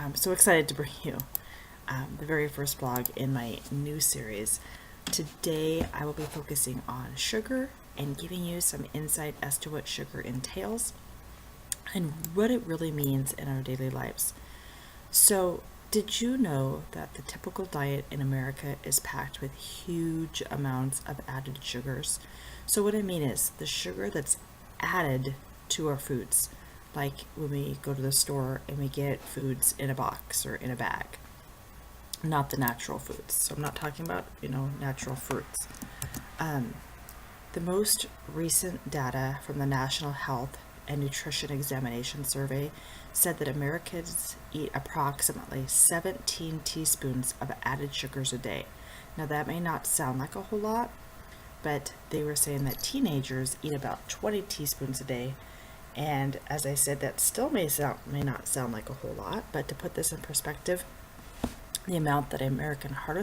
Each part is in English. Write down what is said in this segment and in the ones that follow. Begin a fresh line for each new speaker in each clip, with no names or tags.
I'm so excited to bring you the very first blog in my new series. Today I will be focusing on sugar and giving you some insight as to what sugar entails and what it really means in our daily lives. So, did you know that the typical diet in America is packed with huge amounts of added sugars? So, what I mean is the sugar that's added to our foods, like when we go to the store and we get foods in a box or in a bag, not the natural foods. So, I'm not talking about, natural fruits. The most recent data from the National Health and Nutrition Examination Survey said that Americans eat approximately 17 teaspoons of added sugars a day. Now, that may not sound like a whole lot, but they were saying that teenagers eat about 20 teaspoons a day. And as I said, that still may not sound like a whole lot, but to put this in perspective, the amount that American Heart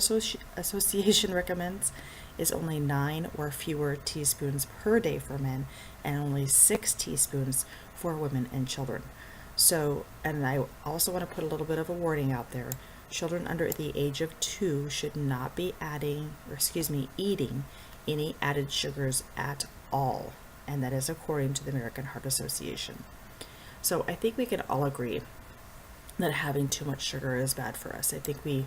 Association recommends is only 9 or fewer teaspoons per day for men and only 6 teaspoons for women and children. So, and I also want to put a little bit of a warning out there. Children under the age of 2 should not be eating any added sugars at all. And that is according to the American Heart Association. So I think we can all agree that having too much sugar is bad for us. I think we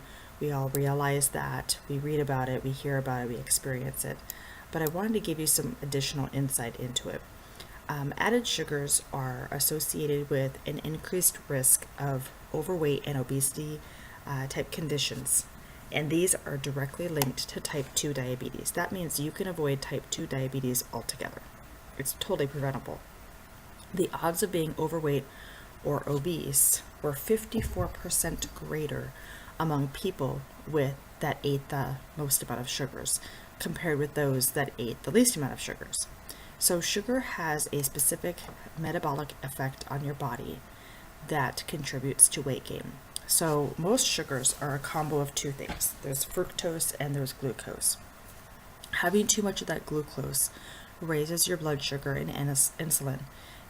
all realize that. We read about it, we hear about it, we experience it. But I wanted to give you some additional insight into it. Added sugars are associated with an increased risk of overweight and obesity type conditions. And these are directly linked to type 2 diabetes. That means you can avoid type 2 diabetes altogether. It's totally preventable. The odds of being overweight or obese were 54% greater among people that ate the most amount of sugars compared with those that ate the least amount of sugars. So sugar has a specific metabolic effect on your body that contributes to weight gain. So most sugars are a combo of two things. There's fructose and there's glucose. Having too much of that glucose raises your blood sugar and insulin.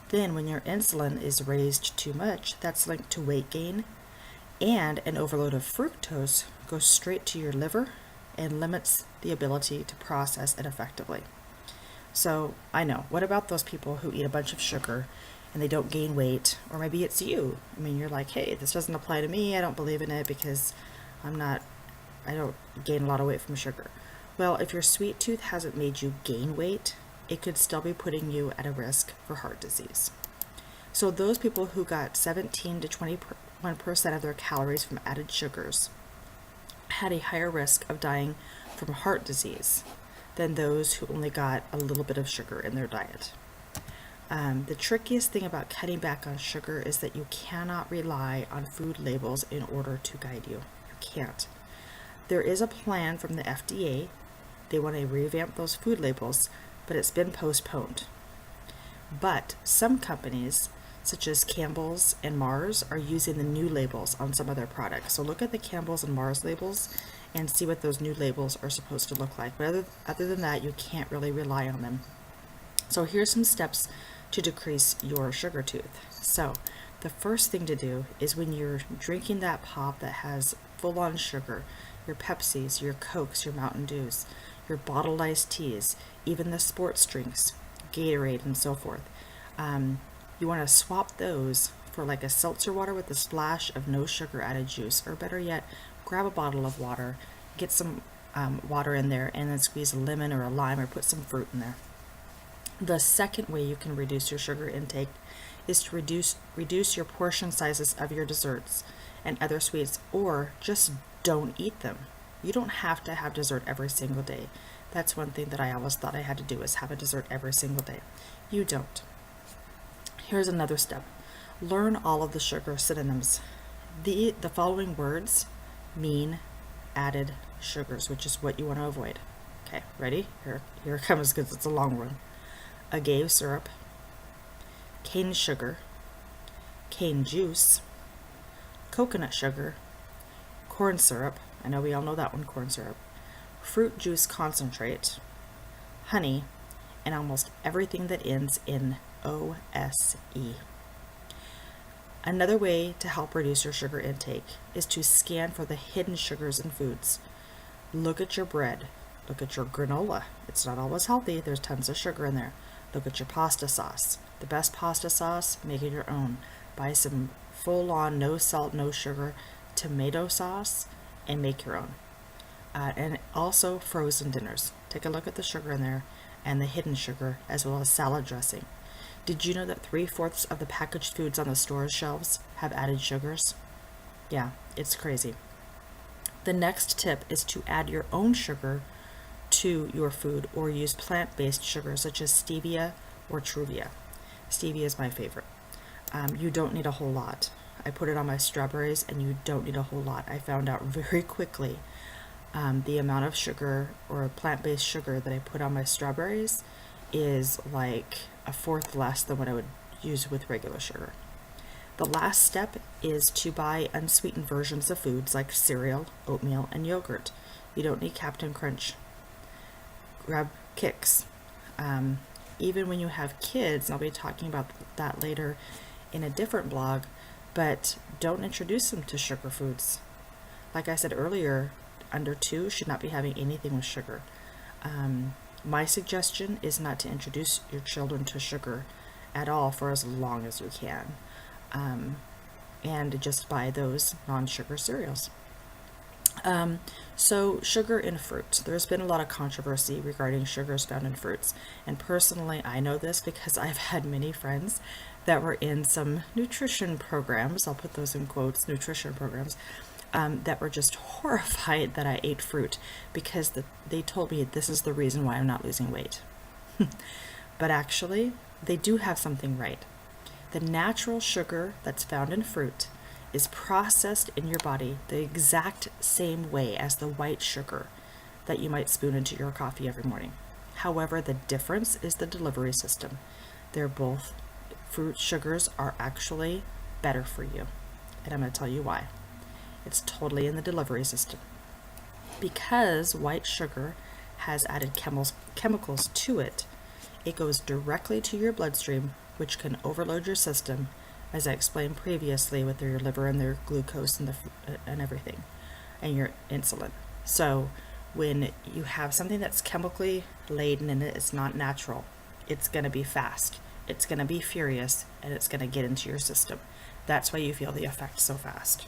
Then when your insulin is raised too much, that's linked to weight gain, and an overload of fructose goes straight to your liver and limits the ability to process it effectively. So I know, what about those people who eat a bunch of sugar and they don't gain weight? Or maybe it's you. I mean, you're like, hey, this doesn't apply to me. I don't believe in it because I don't gain a lot of weight from sugar. Well, if your sweet tooth hasn't made you gain weight, it could still be putting you at a risk for heart disease. So those people who got 17 to 21% of their calories from added sugars had a higher risk of dying from heart disease than those who only got a little bit of sugar in their diet. The trickiest thing about cutting back on sugar is that you cannot rely on food labels in order to guide you. You can't. There is a plan from the FDA. They want to revamp those food labels, but it's been postponed. But some companies, such as Campbell's and Mars, are using the new labels on some of their products. So look at the Campbell's and Mars labels and see what those new labels are supposed to look like. But other than that, you can't really rely on them. So here's some steps to decrease your sugar tooth. So the first thing to do is when you're drinking that pop that has full-on sugar, your Pepsis, your Cokes, your Mountain Dews, your bottled iced teas, even the sports drinks, Gatorade and so forth. You want to swap those for like a seltzer water with a splash of no sugar added juice, or better yet, grab a bottle of water, get some water in there, and then squeeze a lemon or a lime or put some fruit in there. The second way you can reduce your sugar intake is to reduce your portion sizes of your desserts and other sweets, or just don't eat them. You don't have to have dessert every single day. That's one thing that I always thought I had to do, is have a dessert every single day. You don't. Here's another step. Learn all of the sugar synonyms. The following words mean added sugars, which is what you want to avoid. Okay, ready? Here it comes because it's a long one. Agave syrup, cane sugar, cane juice, coconut sugar, corn syrup, I know we all know that one, corn syrup, fruit juice concentrate, honey, and almost everything that ends in OSE. Another way to help reduce your sugar intake is to scan for the hidden sugars in foods. Look at your bread. Look at your granola. It's not always healthy. There's tons of sugar in there. Look at your pasta sauce. The best pasta sauce, make it your own. Buy some full-on, no salt, no sugar tomato sauce and make your own. And also frozen dinners. Take a look at the sugar in there and the hidden sugar, as well as salad dressing. Did you know that 3/4 of the packaged foods on the store shelves have added sugars? Yeah, it's crazy. The next tip is to add your own sugar to your food or use plant-based sugar such as stevia or Truvia. Stevia is my favorite. You don't need a whole lot. I put it on my strawberries and you don't need a whole lot. I found out very quickly the amount of sugar or plant-based sugar that I put on my strawberries is like a fourth less than what I would use with regular sugar. The last step is to buy unsweetened versions of foods like cereal, oatmeal, and yogurt. You don't need Captain Crunch. Grab Kix. Even when you have kids, and I'll be talking about that later in a different blog, but don't introduce them to sugar foods. Like I said earlier, under 2 should not be having anything with sugar. My suggestion is not to introduce your children to sugar at all for as long as you can. And just buy those non-sugar cereals. So sugar in fruit. There's been a lot of controversy regarding sugars found in fruits. And personally, I know this because I've had many friends that were in some nutrition programs, I'll put those in quotes, nutrition programs, that were just horrified that I ate fruit because they told me this is the reason why I'm not losing weight. But actually, they do have something right. The natural sugar that's found in fruit is processed in your body the exact same way as the white sugar that you might spoon into your coffee every morning. However, the difference is the delivery system. Fruit sugars are actually better for you. And I'm going to tell you why. It's totally in the delivery system. Because white sugar has added chemicals to it, it goes directly to your bloodstream, which can overload your system, as I explained previously with your liver and their glucose and everything, and your insulin. So when you have something that's chemically laden and it's not natural, it's going to be fast, it's going to be furious, and it's going to get into your system. That's why you feel the effect so fast.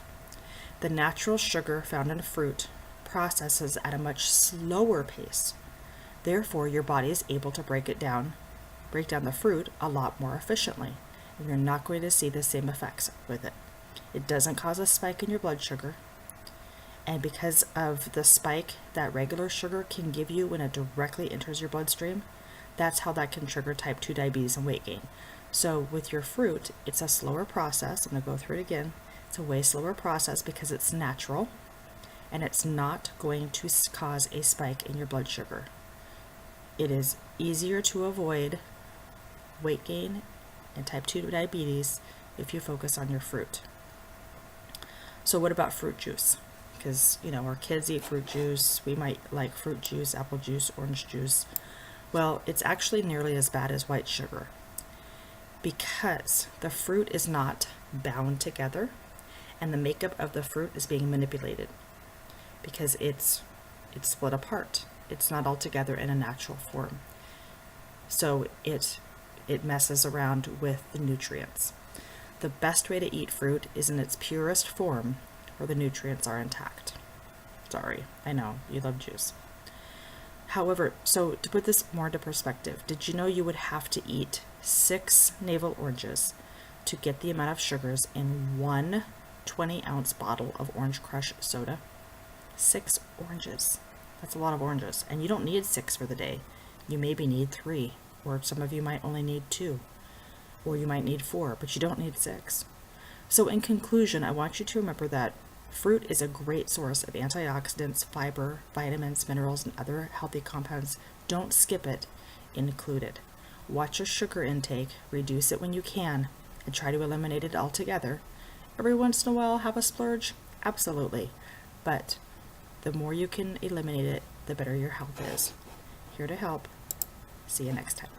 The natural sugar found in fruit processes at a much slower pace. Therefore, your body is able to break down the fruit a lot more efficiently, and you're not going to see the same effects with it. It doesn't cause a spike in your blood sugar, and because of the spike that regular sugar can give you when it directly enters your bloodstream, that's how that can trigger type 2 diabetes and weight gain. So with your fruit, it's a slower process. I'm going to go through it again. It's a way slower process because it's natural, and it's not going to cause a spike in your blood sugar. It is easier to avoid weight gain and type 2 diabetes if you focus on your fruit. So what about fruit juice? Because, our kids eat fruit juice. We might like fruit juice, apple juice, orange juice. Well, it's actually nearly as bad as white sugar because the fruit is not bound together and the makeup of the fruit is being manipulated because it's split apart. It's not all together in a natural form. So it messes around with the nutrients. The best way to eat fruit is in its purest form where the nutrients are intact. Sorry, I know, you love juice. However, so to put this more into perspective, did you know you would have to eat 6 navel oranges to get the amount of sugars in one 20-ounce bottle of Orange Crush soda? 6 oranges. That's a lot of oranges. And you don't need 6 for the day. You maybe need 3, or some of you might only need 2, or you might need 4, but you don't need 6. So in conclusion, I want you to remember that fruit is a great source of antioxidants, fiber, vitamins, minerals, and other healthy compounds. Don't skip it, include it. Watch your sugar intake, reduce it when you can, and try to eliminate it altogether. Every once in a while, have a splurge? Absolutely. But the more you can eliminate it, the better your health is. Here to help. See you next time.